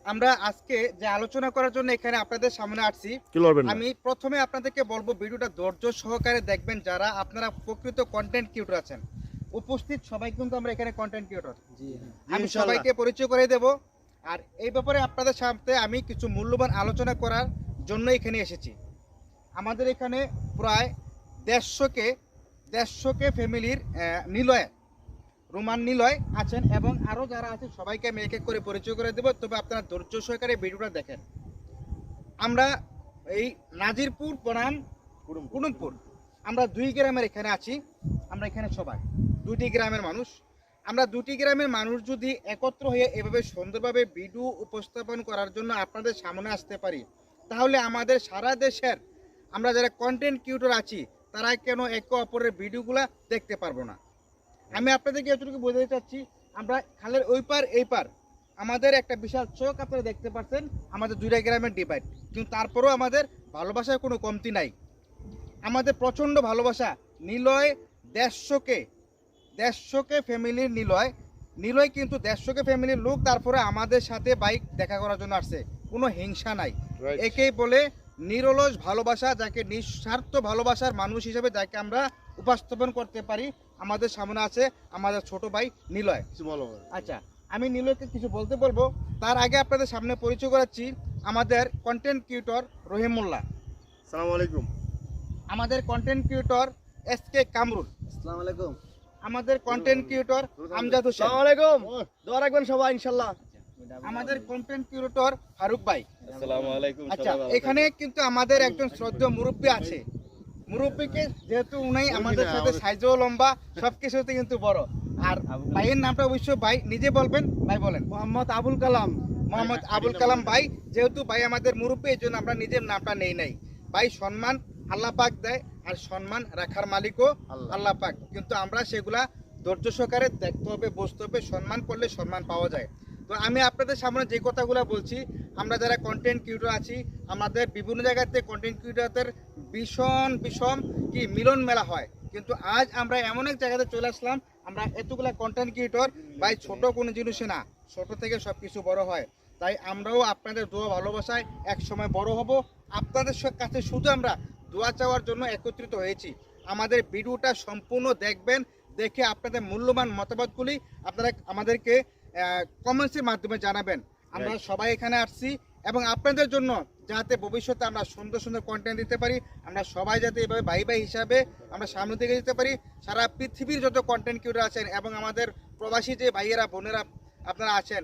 আমরা আজকে যে আলোচনা করার জন্য এখানে আপনাদের সামনে আসছি, আমি প্রথমে আপনাদেরকে বলবো ভিডিওটা ধৈর্য সহকারে দেখবেন। যারা আপনারা প্রকৃত কন্টেন্ট ক্রিয়েটর আছেন, উপস্থিত সবাই কিন্তু আমরা এখানে কন্টেন্ট ক্রিয়েটর। আমি সবাইকে পরিচয় করে দেব। আর এই ব্যাপারে আপনাদের সাথে আমি কিছু মূল্যবান আলোচনা করার জন্য এখানে এসেছি। আমাদের এখানে প্রায় 150কে ফ্যামিলির নিলয় রোমান নিলয় আছেন এবং আরও যারা আছে সবাইকে আমি এক এক করে পরিচয় করে দেবো। তবে আপনারা ধৈর্য সহকারে ভিডিওটা দেখেন। আমরা এই নাজিরপুর বনাম কুড়ুমপুর, আমরা 2 গ্রামের এখানে আছি। আমরা এখানে সবাই 2টি গ্রামের মানুষ। আমরা 2টি গ্রামের মানুষ যদি একত্র হয়ে এভাবে সুন্দরভাবে ভিডিও উপস্থাপন করার জন্য আপনাদের সামনে আসতে পারি, তাহলে আমাদের সারা দেশের আমরা যারা কন্টেন্ট ক্রিয়েটর আছি তারা কেন একে অপরের ভিডিওগুলা দেখতে পারবো না। আমি আপনাদেরকে এতটুকু বোঝাতে চাচ্ছি, আমরা খালের ওই পার এই পার, আমাদের একটা বিশাল চোখ আপনারা দেখতে পাচ্ছেন, আমাদের 2টা গ্রামের ডিভাইড, কিন্তু তারপরেও আমাদের ভালোবাসার কোনো কমতি নাই। আমাদের প্রচণ্ড ভালোবাসা। নিলয় 150কে ফ্যামিলির নিলয় কিন্তু 150কে ফ্যামিলির লোক, তারপরে আমাদের সাথে বাইক দেখা করার জন্য আসছে। কোনো হিংসা নাই। একেই বলে নিরলস ভালোবাসা, যাকে নিঃস্বার্থ ভালোবাসার মানুষ হিসেবে যাকে আমরা উপস্থাপন করতে পারি। আমাদের সামনে আছে আমাদের ছোট ভাই নিলয়। আচ্ছা, আমি নিলয়কে কিছু বলতে বলবো। তার আগে আপনাদের সামনে পরিচয় করাচ্ছি আমাদের কন্টেন্ট ক্রিয়েটর রহিমুল্লাহ। আসসালামু আলাইকুম। আমাদের কন্টেন্ট ক্রিয়েটর এসকে কামরুল। আসসালামু আলাইকুম। আমাদের কন্টেন্ট ক্রিয়েটর আমজাদ হোসেন। আসসালামু আলাইকুম। দোয়া রাখবেন সবাই ইনশাআল্লাহ। আমাদের কন্টেন্ট ক্রিয়েটর ফারুক ভাই। আসসালামু আলাইকুম। আচ্ছা, এখানে কিন্তু আমাদের একজন শ্রদ্ধেয় মুরব্বী আছে। মুরব্বীকে যেহেতু উনি আমাদের সাথে সাইজও লম্বা, সবকিছুতে কিন্তু বড়। আর ভাইয়ের নামটা অবশ্যই ভাই নিজে বলবেন। ভাই বলেন। মোহাম্মদ আবুল কালাম। মোহাম্মদ আবুল কালাম ভাই। যেহেতু ভাই আমাদের মুরব্বী, এই জন্য আমরা নিজের নামটা নেই নাই। ভাই সম্মান আল্লাহ পাক দেয়, আর সম্মান রাখার মালিকও আল্লাহ পাক। কিন্তু আমরা সেগুলা ধৈর্য সহকারে দেখতে হবে, বুঝতে হবে। সম্মান করলে সম্মান পাওয়া যায়। তো আমি আপনাদের সামনে যে কথাগুলো বলছি, আমরা যারা কন্টেন্ট ক্রিয়েটর আছি, আমাদের বিভিন্ন জায়গাতে কন্টেন্ট ক্রিয়েটরদের বিষম কি মিলন মেলা হয়। কিন্তু আজ আমরা এমন এক জায়গাতে চলে আসলাম, আমরা এতগুলা কন্টেন্ট ক্রিয়েটর। ভাই ছোট কোনো জিনিসই না, ছোট থেকে সব কিছু বড় হয়। তাই আমরাও আপনাদের দোয়া ভালোবাসায় এক সময় বড় হব। আপনাদের কাছে শুধু আমরা দোয়া চাওয়ার জন্য একত্রিত হয়েছি। আমাদের ভিডিওটা সম্পূর্ণ দেখবেন, দেখে আপনাদের মূল্যবান মতামতগুলি আপনারা আমাদেরকে কমেন্টসের মাধ্যমে জানাবেন। আমরা সবাই এখানে আসছি এবং আপনাদের জন্য যাতে ভবিষ্যতে আমরা সুন্দর সুন্দর কন্টেন্ট দিতে পারি, আমরা সবাই যাতে এভাবে ভাই ভাই হিসাবে আমরা সামনে দিকে যেতে পারি। সারা পৃথিবীর যত কন্টেন্ট ক্রিয়েটর আছেন এবং আমাদের প্রবাসী যে ভাইয়েরা বোনেরা আপনারা আছেন,